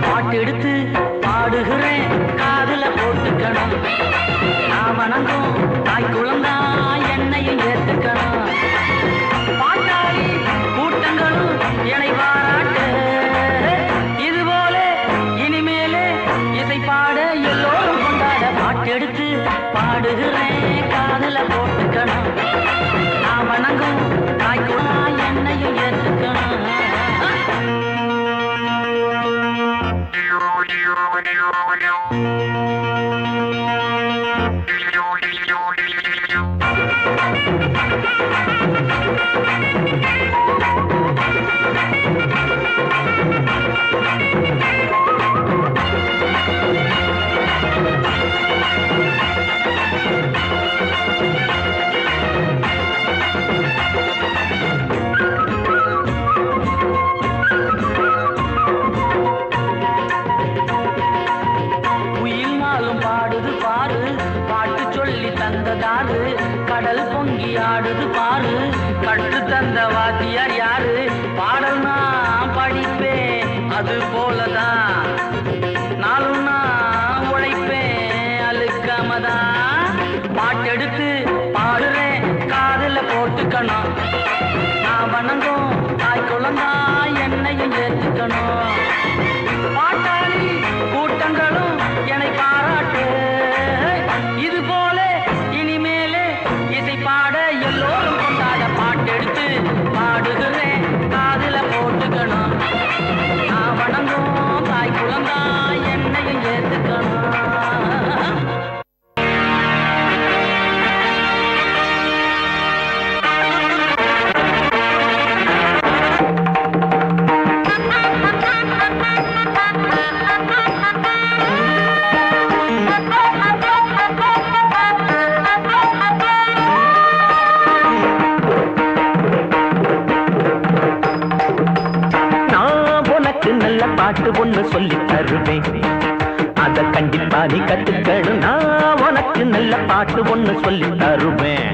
பாட்டெடுத்து பாடுகிறேன் காதுல போட்டுக்கணும். நான் வணங்கும் தாய் குழந்தா என்னையும் ஏத்துக்கணும். பாட்டாளி கூட்டங்களும் என்னை பாராட்டு. இதுபோல இனிமேலே இசை பாட எல்லோரும் கொண்டாட. பாட்டெடுத்து பாடுகிறேன் காதுல போட்டுக்கணும். நான் வணங்கும் தாய் குழந்தா என்னையும் ஏத்துக்கணும். தந்ததாரு கடல் பொங்கி ஆடுது பாரு. கட்டு தந்த வாத்தியார் யாரு? பாடல் நான் படிப்பேன் அது போலதான். நாளும் நான் உழைப்பேன் அழுக்காமதான். பாட்டெடுத்து பாடுறேன் காதுல போட்டுக்கணும். நான் வணங்கும் தாய் குழந்தா என்னையும் ஏத்துக்கணும். பாட்டாளி கூட்டங்களும் என்னை பாராட்டு. இது போல இனிமேலே இசை பாட எல்லோரும் கொண்டாட. பாட்டெடுத்து பாடுகிறேன் காதுல போட்டுக்கணும். நான் வணங்கும் தாய் குழந்தா என்னையும் ஏத்துக்கணும். பாட்டு ஒண்ணு சொல்லி தருவேன், அத கண்டிப்பா நீ கத்துக்கணும். நான் உனக்கு நல்ல பாட்டு ஒண்ணு சொல்லி தருவேன்.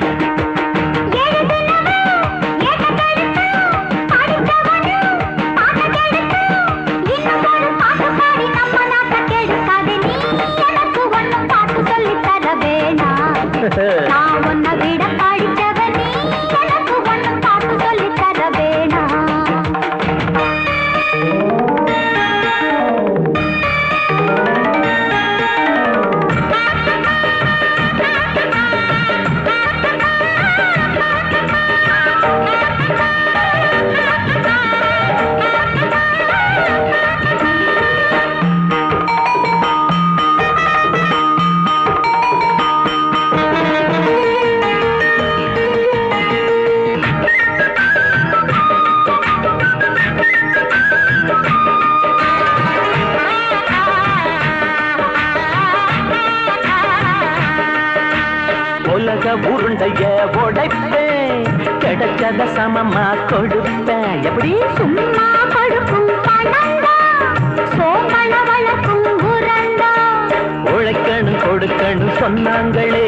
உருண்டைய உடைப்பேன், கிடைச்சத சமமா கொடுப்பேன். எப்படி சும்மா கொடுக்கும் உழைக்கணும் கொடுக்கணும் சொன்னாங்களே,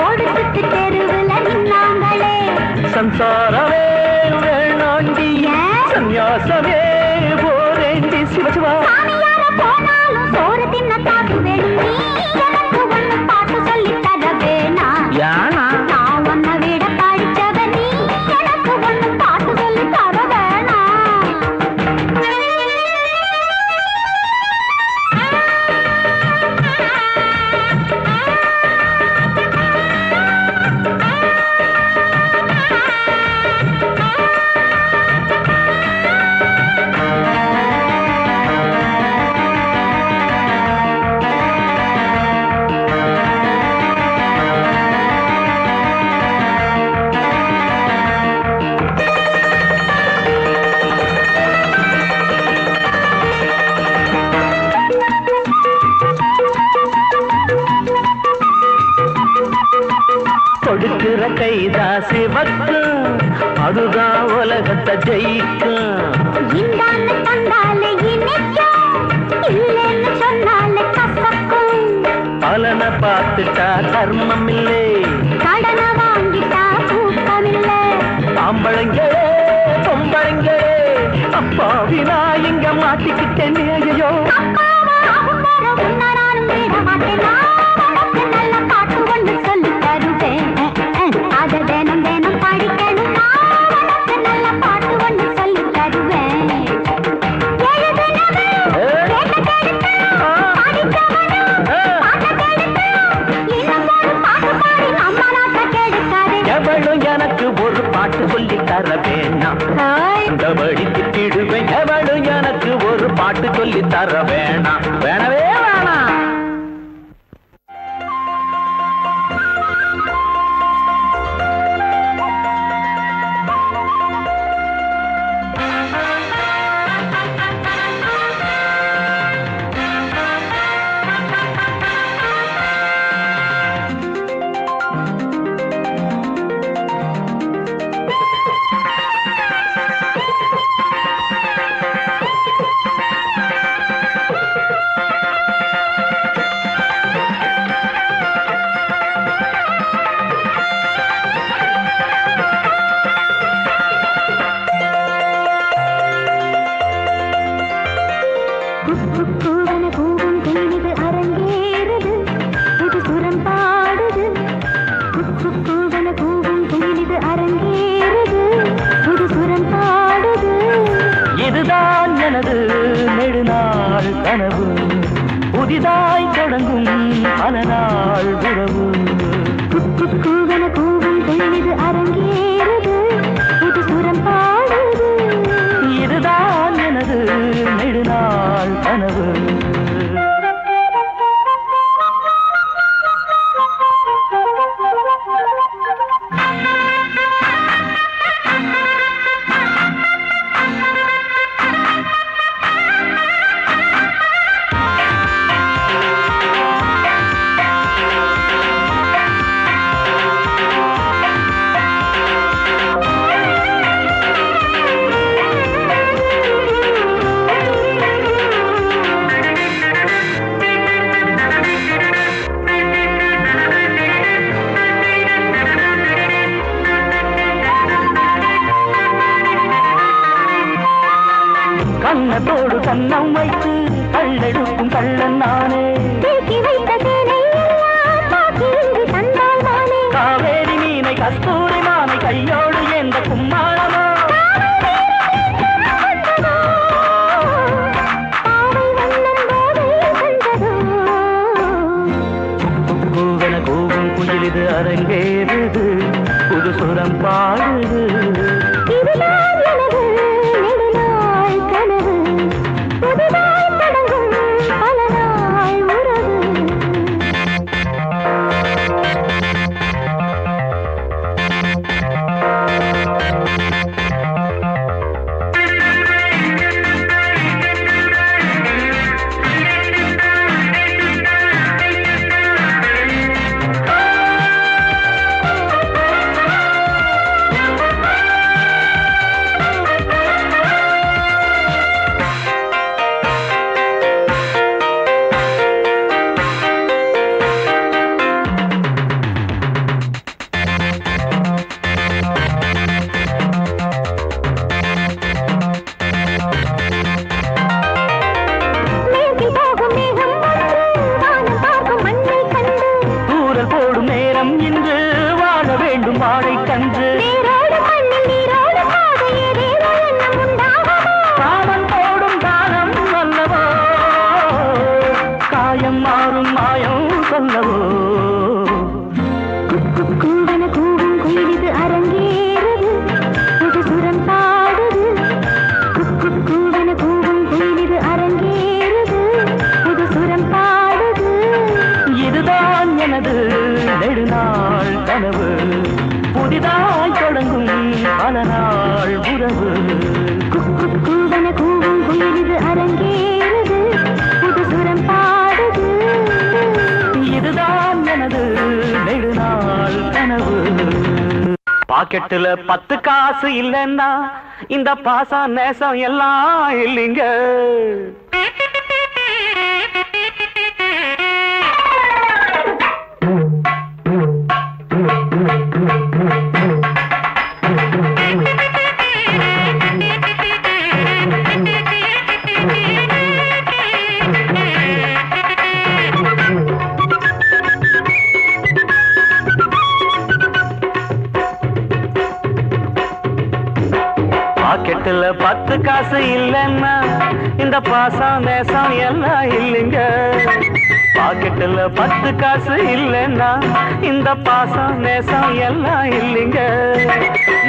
கொடுத்துட்டு தெருவில் நின்னாங்களே. சம்சாரமே வேணாண்டி சன்னியாசமே போரேண்டி. சிவசிவா போனாலும் சோறு தின்ன காசு வேணும். பாட்டு சொல்லி தர வேணா. நான் உன்னை விட படிச்சவ நீ, எனக்கு ஒண்ணு பாட்டு சொல்லி தர வேணா. கைதா சிவக்கும் அதுதான் உலகத்தை ஜெயிக்கும். இந்தான்னு தந்தாலே இனிக்கும் இல்லைன்னு சொன்னாலே கசக்கும். பலனை பார்த்துட்டா தர்மம் இல்லை கடனை வாங்கிட்டா தூக்கமில்லை. ஆம்பளைங்களே பொம்பளைங்களே அப்பாவி நான் இங்க மாட்டிக்கிட்டேன். ஐயோ உன்னரானும் விட மாட்டேன். உனக்கு நல்ல பாட்டு ஒன்று சொல்லி தருவேன். அதை தினம் தினம் படிக்கணும். உனக்கு நல்ல பாட்டு ஒன்று சொல்லி தருவேன். எவளும் எனக்கு ஒரு பாட்டு சொல்லி தர வேணாம். இந்தபடி திட்டிடுவேன். எவளும் எனக்கு ஒரு பாட்டு சொல்லி தர வேணாம். வேணவே வேணாம். இதுதான் எனது நெடுநாள் கனவு. புதிதாய் தொடங்கும் பல நாள் உறவு. கூவன கூவும் குயிலிது அரங்கேறுது. புது சுரம் பாடுது. இதுதான் எனது நெடுநாள் கனவு. கண்ணத்தோடு கண்ணம் வைத்து கள்ளெடுக்கும் கள்ளன் நானே. காவேரி மீனை கஸ்தூரி மானை கையோடு எந்த கும்மாளமோ. கூவன கூவும் குயிலிது அரங்கேறுது. புது சுரம் பாடுது. வாழை கன்று காமன் போடும் தானம் அல்லவோ. காயம் மாறும் மாயம் சொல்லவோ. கூவன கூவும் குயிலிது அரங்கேறுது. புது சுரம் பாடுது. கூவன கூவும் குயிலிது அரங்கேறுது. புது சுரம் பாடுது. இதுதான் எனது நெடுநாள் கனவு. புதிதாய் தொடங்கும் பல நாள் உறவு. கூவன கூவும் குயிலிது அரங்கேறுது. புது சுரம் பாடுது. இதுதான் எனது நெடுநாள் கனவு. பாக்கெட்டுல 10 காசு இல்லைன்னா இந்த பாசம் நேசம் எல்லாம் இல்லைங்க. பாக்கெட்டுல 10 காசு இல்லைன்னா இந்த பாசம் நேசம் எல்லாம் இல்லைங்க. பாக்கெட்டுல 10 காசு இல்லைன்னா இந்த பாசம் நேசம் எல்லாம் இல்லைங்க.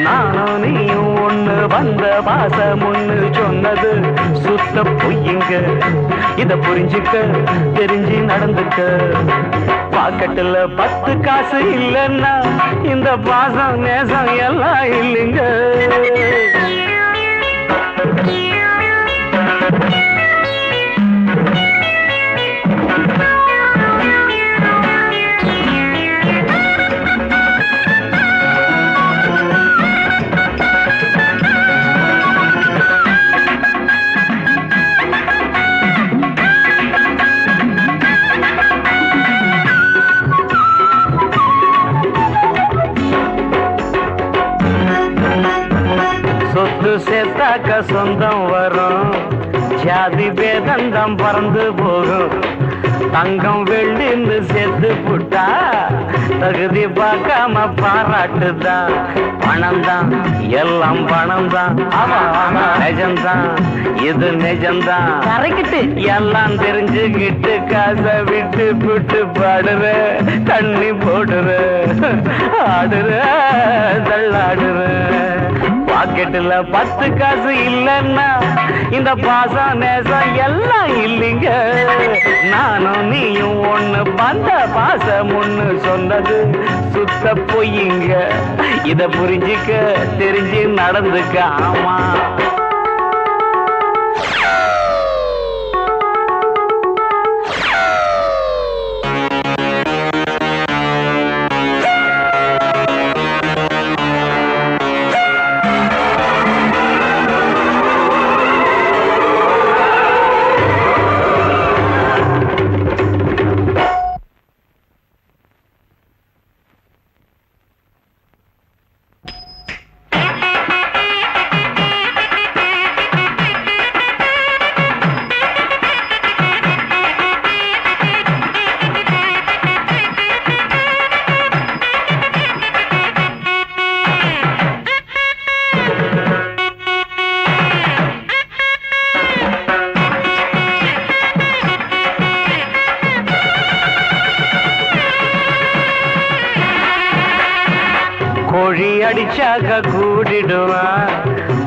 நானும் நீயும் ஒண்ணு வந்த பாசம் ஒண்ணு சொன்னது சுத்த பொய்யுங்க. இத புரிஞ்சுக்க தெரிஞ்சு நடந்துக்க. பாக்கெட்டுல 10 காசு இல்லைன்னா இந்த பாசம் நேசம் எல்லாம் இல்லைங்க. சொத்து சேர்த்தாக்க சொந்தம் வரும், ஜாதி பேதந்தம் பறந்து போகும். தங்கம் வெள்ளின்னு சேர்த்து புட்டா தகுதி பார்க்காம பாராட்டுதான். பணம்தான் எல்லாம் பணம்தான், நிஜம்தான் இது நிஜம்தான். கரைக்கிட்டு எல்லாம் தெரிஞ்சுக்கிட்டு காசை விட்டு புட்டு பாடுற, தண்ணி போடுற, ஆடுற, தள்ளாடுற. பாக்கெட்டுல 10 காசு இல்லைன்னா இந்த பாசம் நேசம் எல்லாம் இல்லைங்க. நானும் நீயும் ஒண்ணு வந்த பாசம் ஒண்ணு சொன்னது சுத்த பொய்யுங்க. இத புரிஞ்சுக்க தெரிஞ்சு நடந்துக்க. ஆமா, கோழி அடிச்சாக கூடிடுவான்,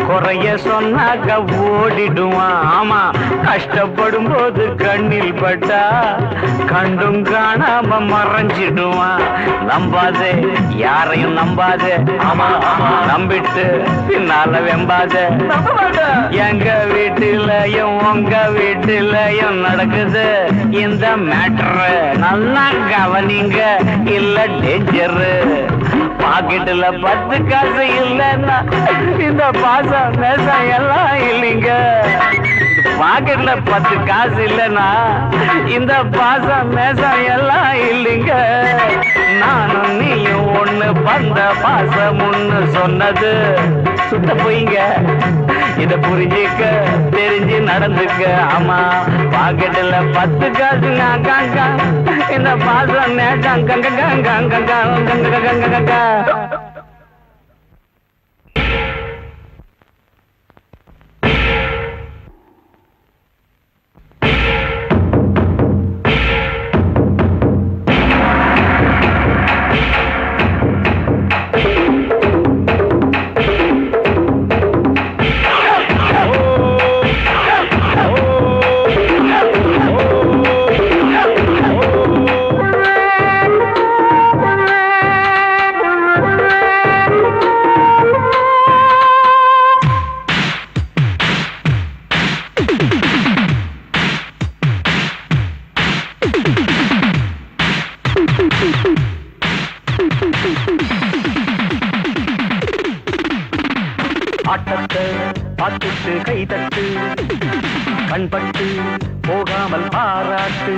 குறைய சொன்னாக்க ஓடிடுவான். ஆமா, கஷ்டப்படும் போது கண்ணில் பட்டா கண்டும் காணாம மறைஞ்சிடுவான். நம்பாதே, யாரையும் நம்பாதே. ஆமா ஆமா, நம்பிட்டு பின்னால வெம்பாதே. எங்க வீட்டிலையும் உங்க வீட்டிலையும் நடக்குது இந்த மேட்டரு. நல்லா கவனிங்க, இல்ல டேஞ்சரு. பாக்கெட்டுல 10 காசு இல்லைன்னா இந்த பாசம் நேசம் எல்லாம் இல்லைங்க. பாக்கெட்ல 10 காசு இல்லைன்னா இந்த பாசம் நேசம் எல்லாம் இல்லைங்க. நானும் நீயும் ஒண்ணு வந்த பாசம் ஒண்ணு சொன்னது சுத்த பொய்ங்க. இத புரிஞ்சுக்க தெரிஞ்சு நடந்துக்க. ஆமா, பாக்கெட்டுல 10 காசு இந்த பாசம் நேசம் கண்பட்டு போகாமல் பாராட்டு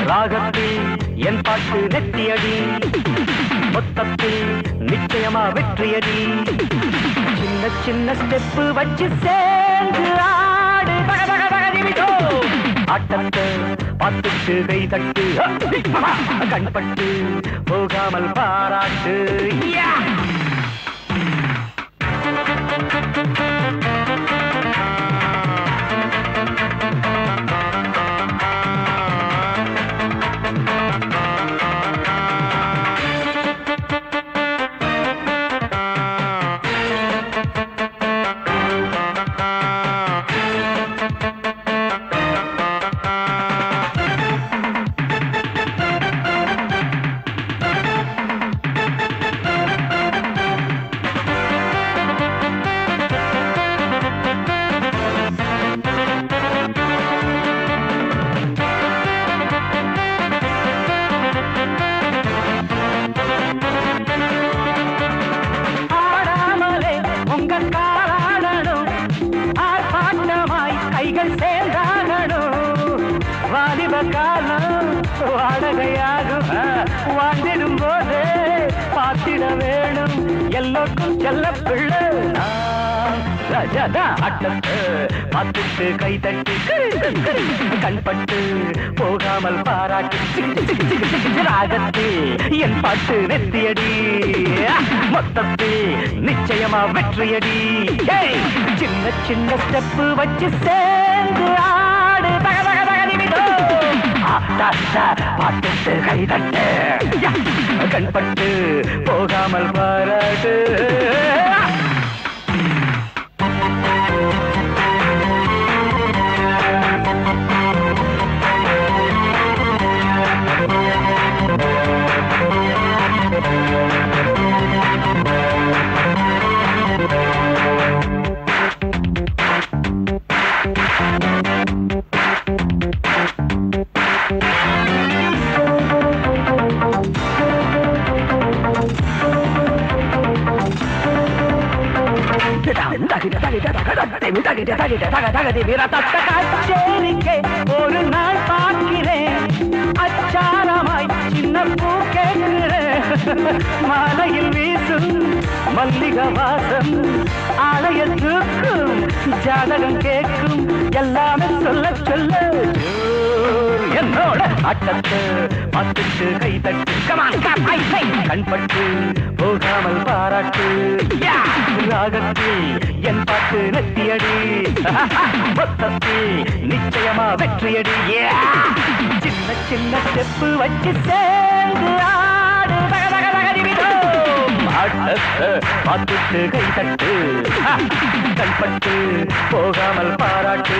ராகத்தில் என் பாட்டு நெத்தியடி மொத்தத்தில் நிச்சயமா வெற்றியடி சின்ன சின்ன ஸ்டெப்பு வச்சு சேர்ந்து ஆடு ஆட்டத்தை பார்த்துட்டு கை தட்டு கண்பட்டு போகாமல் பாராட்டு கைகள் சேர்ந்தாகணும் வாலிப காலம் வாடகையாகும் வாழ்ந்திடும் போதே பார்த்திட வேணும் எல்லோருக்கும் செல்ல பிள்ளை ஆட்டத்தை பார்த்துட்டு கை தட்டி கண்பட்டு போகாமல் பாராட்டி ராகத்தில் என் பாட்டு நெத்தியடி மொத்தத்தில் நிச்சயமா வெற்றியடி சின்ன சின்ன ஸ்டெப்பு வச்சு சேர்ந்து ஆடு பாட்டுட்டு கை தட்டு கண்பட்டு போகாமல் பாராட்டு ஒரு நாள் பார்க்கிறேன் அச்சாரமாய் சின்ன பூ கேட்கிறேன் மாலையில் வீசும் மல்லிக வாசம் ஆலய தூக்கும் ஜாதகம் கேட்கும் எல்லாமே சொல்ல சொல்ல என்னோட ஆட்டத்தை பார்த்துட்டு கை தட்டு கண்பட்டு போகாமல் பாராட்டு ராகத்தில் என் பாட்டு நெத்தியடி மொத்தத்தில் நிச்சயமா வெற்றியடி சின்ன சின்ன ஸ்டெப்பு வச்சு சேர்ந்து ஆடு ஆட்டத்தை பார்த்துட்டு கை தட்டு கண்பட்டு போகாமல் பாராட்டு